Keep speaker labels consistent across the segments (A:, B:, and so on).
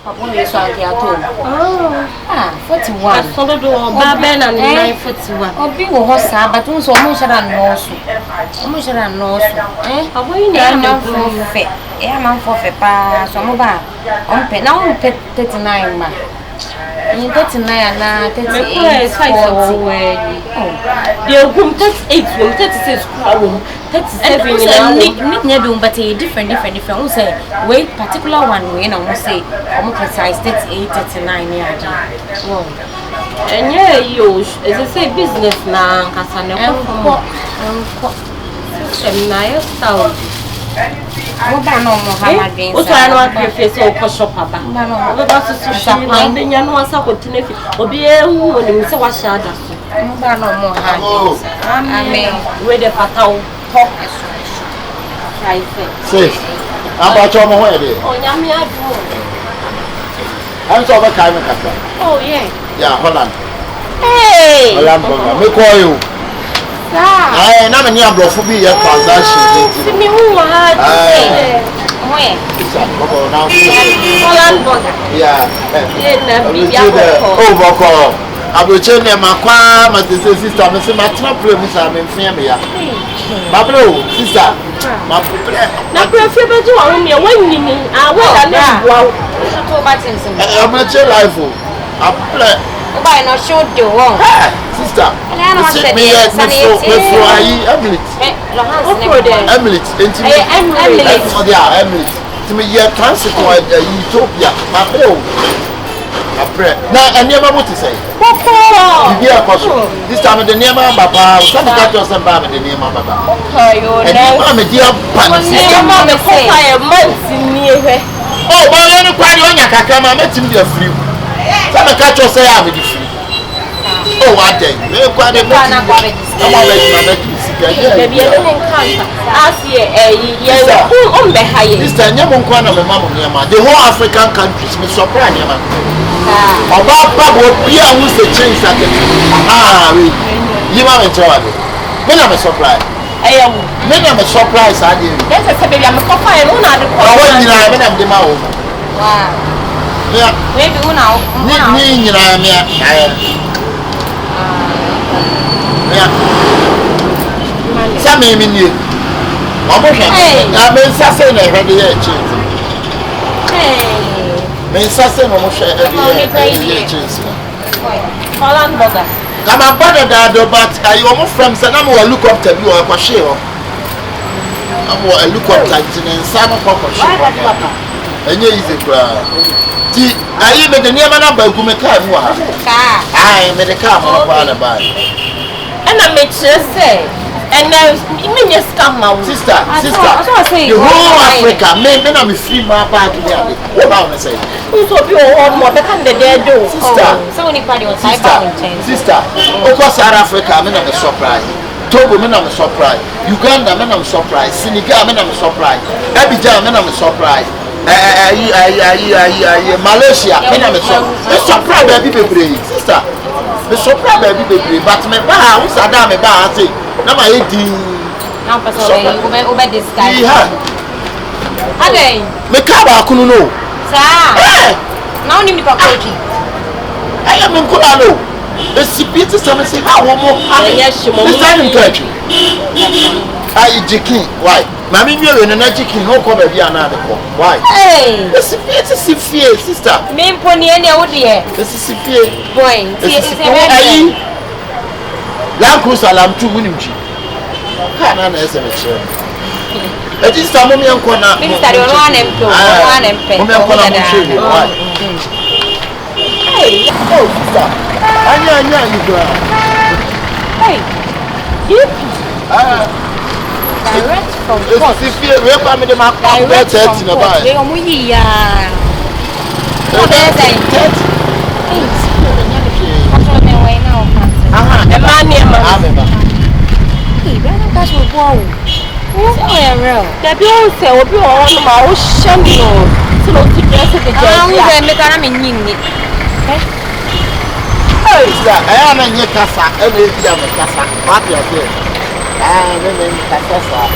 A: Papa is on the atom. Ah, 41.
B: I followed Baben and 941.
A: Oh, big horse, but also much and nose. Much and nose. Eh, how are you now for fit? Yeah, man for fit, some of our on pet now, pet 39. In 39 and 38.
B: The room 38 room 36 room 37
A: Nick Nebum, but a different. Who say, wait, particular one way, and I must say, I'm precise 38, 39 years.
B: And yeah, you, as I say, business now, Cassandra,
A: What I know, Mohammed,
B: what I know, your face or shop, Papa. No, that's a social line, then you know, I could to or be a woman in so much shadow. I mean, where the Patao talk is
C: Sis, I'm about your wedding.
B: Oh, Yamia.
C: I'm so kind of Casa.
B: Oh, yeah.
C: Yeah, Holland.
B: Hey!
C: Holland, me call you. I am a near Brophobia transaction.
B: See me who had.
C: Overcall. I will change my car, my sister, my trouble, Miss Amphemia. Bablo, sister, my
B: now, prefer to own me when you mean, I will.
C: I'm not your life. I play.
A: Why not show the one?
C: Sister, me Emily. To me, you're transit Utopia, my bill. I pray. Now, I never want to say. You hear a question. This time, the name of Papa, some got us and Baba, the name of Baba. And I'm a dear Panama,
B: a month near her.
C: Oh, but I don't quite want to come. I met him there free. Some catch us, I have it free. Oh, what day? We're quite a man. I'm already
B: baby, I don't count. As ye, on the high.
C: This time, you won't call them Mamma Yama. The whole African countries may surprise you. About Papa, we are who's the change at it. Ah, you are in trouble. When I'm a surprise. I am. When I'm a surprise, I did.
B: That's a baby. I'm a papa. I don't know.
C: When I'm the mouth.
A: Wow.
C: Yeah.
A: Maybe now.
C: Some mean you. I'm saying I had the change. Assassin almost
B: Holland burger.
C: I'm a brother, but I almost from Sanamo look up to you or share. I'm a look up and some of and you is a crowd. I made the name of who make car. I made a car for a while.
B: And I made sure say. And now, even your scam,
C: sister, the whole Africa, maybe I'm a free man back there. What about I say?
B: Who's of your own mother can the dead do?
A: So anybody on
C: sister, over South Africa, I'm a surprise. Togo, I'm a surprise. Uganda, I'm surprised. Senegal, I'm surprised. Abidjan, I'm surprised. Malaysia, I'm surprised, baby, sister. The surprise, baby, but my bar, who's a damn bar, I say. Na my edi.
A: Na paso over this guy.
C: Yeah.
A: Ade.
C: Me ka ba kunu no.
A: Sa. Na oni ni pakoji.
C: I am nkula no. The CPT some say how mo.
B: Yes, mo.
C: This time country. I jikin. Why? Mami nwe no na jikin no ko ba bia na de ko. Why?
A: Hey.
C: The CPT sifie sister.
A: Me mponi ene wo de.
C: The sifie.
A: Boy,
C: see Land Cruiser Lam 2 Winimchi. Kana na SMS. E ji sta mo mi enko na.
A: Minister de one MP, one MP.
C: Mo mi enko na mo shey. Hey, oh sister. Anya you go.
A: Hey. Direct from
C: what? If you we pa me de ma kwa direct na ba.
A: We omo yi ya. O be say. That's what wow. Oh, yeah, real.
B: The bill say, will be on my shadow. So, to dress the
A: I'm going to make a mini.
C: Oh, I am in your casa, every day of the casa. What you say? I am in Casa.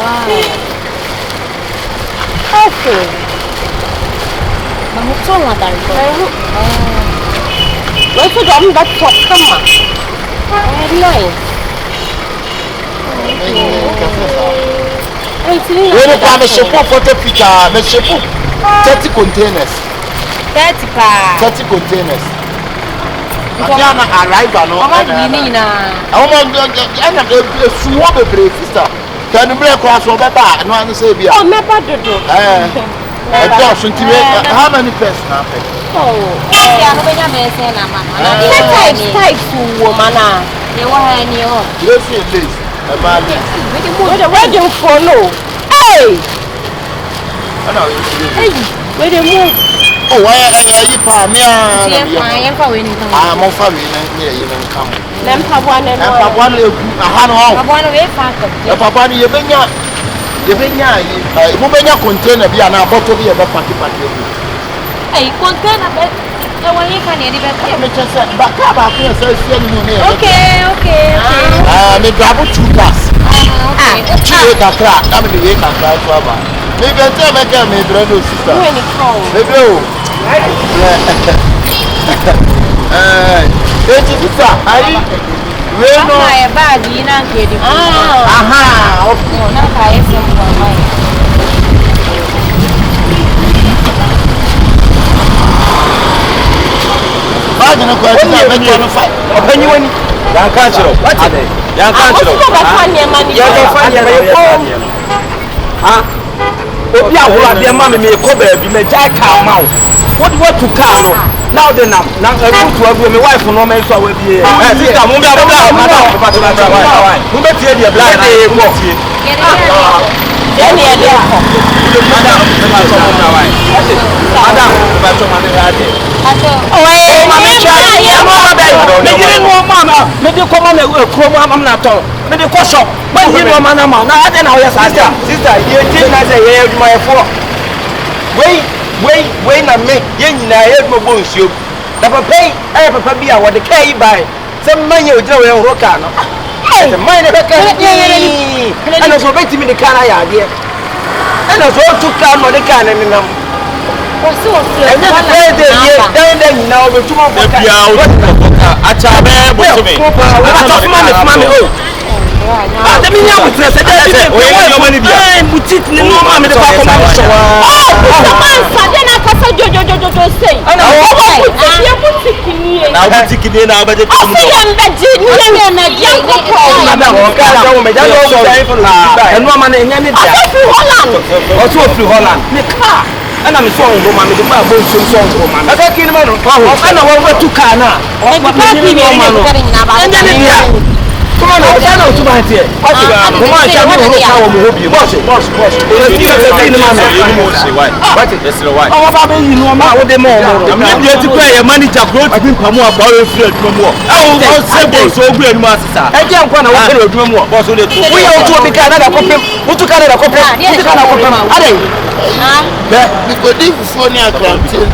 A: Wow.
B: okay.
A: Mamu so ngatari ko.
B: What's the drum that top come on? Nice.
C: When you come, support photo picture, me support 30 containers.
A: 30 pa.
C: 30 containers. Akiana arrive no.
A: Mama ni na.
C: Ana suwo bebre sister. Kan mbre kwa so beba no an say bia.
B: Oh, me pa dodo.
C: How many pairs now?
B: Oh.
A: Ya no benya me say na mama.
B: Type woman ah.
A: Ye wa ha ni o.
C: Yes, it is.
B: Where do you follow? Hey! Where do you move?
C: Oh, why are you pa me?
A: I am for winning.
C: I'm on family near you and come.
B: Them have one and
C: one
A: I want to wait for
C: Papa, you benya container be an bottle be a party.
A: Hey, container, but I want you can edit it. Okay.
C: Me grab 2 cars. Okay. Crack. I'm the way can cry for about. Maybe I tell me brother sister. Maybe sister, we know
A: my bag in and get it.
C: Aha.
A: Okay. Now I some for mine.
C: I don't know what to fight.
D: Opinion. Yan kanchiro. What are they? Yan kanchiro. Ah. Obi ahura de ma me ko ba bi me jai ka ma. What to car no. Now then now go to me wife no me so we bi. Sister mo bi abula madam ba to ba. Mo be tie de black dey ko.
B: Any idea?
D: Madam, ba to mo na wai. Madam, ba to ma dey ade.
B: Oh, mama try ya mama be.
D: Me dire no mama, me dey come na kro mo am na to. Me dey ko shop. When you no man na ade na wo ya sister, you think na say you my for. Wait na me, ye nyina ye mo bo nsuo. Da papa bi a wo de kai bai. Se manye o jira we roka no. Se manye be kai. Ana so beti mi de kana ya de. Ana so tu ka no de kana ni nam.
B: Osi.
D: Ene de ye nyina o be tuma ko ka. Bia o acha be bo to me. Acha fuma me o. Ade mi nya wutre se de o ye yo mani bia. Butit ni no ma me de kwa ko ma so.
B: Man sa na kasa jojo say.
D: Ana
B: ya butik ni e.
D: Na butik ni na ba de tu.
B: Asi ya mbeji ni ya na ya ko ko.
D: Madam o ka da o me ja no so sai for la. Eno ma na nya ni dia.
B: Asi Holland.
D: O so free Holland. Me car. Ana me so ngo ma me de ba bo so ngo ma. Aka kini ma no. Ana wo tu car na. O ma me ni ma no. Enya ni dia. Come on, I don't know too much here. Come on, shall we go to our hobby? Boss. Let's see the man. What is the wife? Oh, Baba, you know, my old demo. I'm not going to pay a manager growth to be come up for a free no more. Oh, so good, master. I can't go on a no more. Boss, we are to be Canada copy. What to Canada copy? What to Canada copy?
C: Because this is only a content.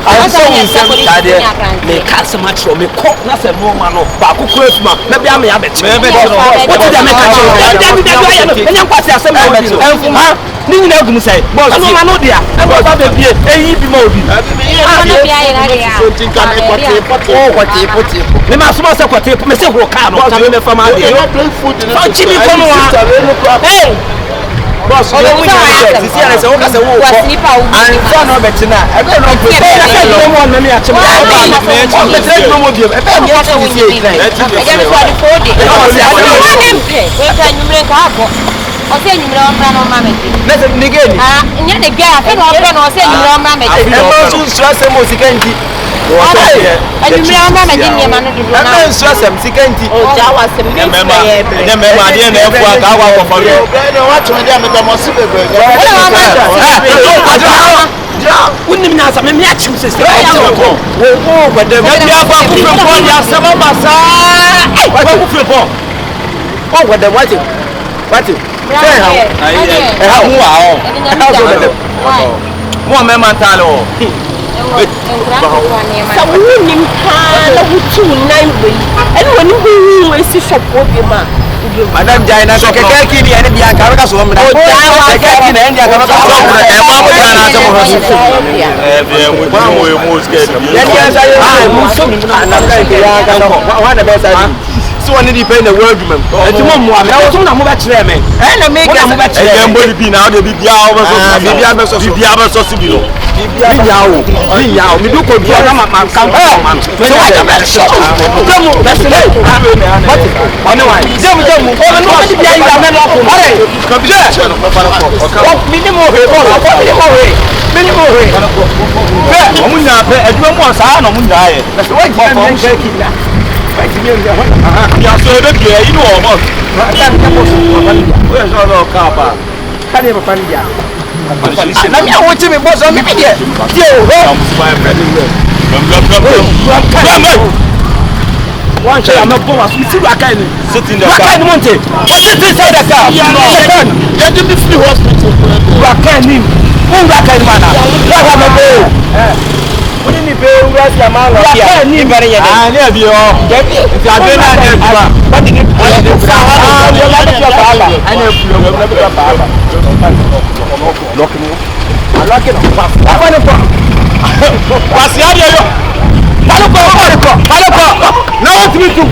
D: I saw you some idea. Me cast a match from me cock, nothing more, man. Baku Christmas. Maybe I'm what did I make a choice? And I'm quite a semi. And from her, Nina say, Boss, I know dear. And what about the beer? A be more. The master was a quarter, Mr. Rocano, from my Jimmy Conway. Hey! Boss, I don't know. This year is a walk as a walk. I'm son of Bettina. I don't know. I don't want me at
B: Sabu ni mkana wutu naiwe. Eni wani hu esi shop obi ma.
D: Madam Jaina so keke kini ene bia ka ka so mra. Keke kini ene ka ka so mra. E ba mo kana se mo so. Bien mo mo scared. Ya ya sa ya mo so na ka ke ya ka no. Wa na be sa so one dey pay the world man. E ti mo mo am. Na wo so na mo ba kire me. E na me ka mo ba kire. E mbo bi na o de bibia o ba so. Bibia ba so. Bibia ba so bi lo. Bibia o. Bibia o. Mi du ko bia na ma kan ko man. So wa ka be so. Demo be se le. What? Oni wa. Demo demo. O no ba bibia ya na no ko. Are. Minimum he ko. Minimum he. Be o mu nya be aduma mu sa na mu nya ye. So wa ji na nke kidna. Ya so ebe bi e inu o mo. Kan ka mo so papa ndia. O ye so lo ka pa. Kan e papa ndia. Na mi awon ti mi bo so mi bi die. Die o. One shot I'm not born as we see Rakai sitting there. Rakai Monte. Sit inside the car. You give me free hospital. Rakai him. Who Rakai man? Rakai me pay. Who ni pay? Who else ya man? Rakai him very yet. Ah, ne bi o. If you are doing that, what did you do? Ah, you like your bala. I know you never got bala. Lock him. Lock him. What for? What's your Maloko, Maloko, Maloko. Now what we do?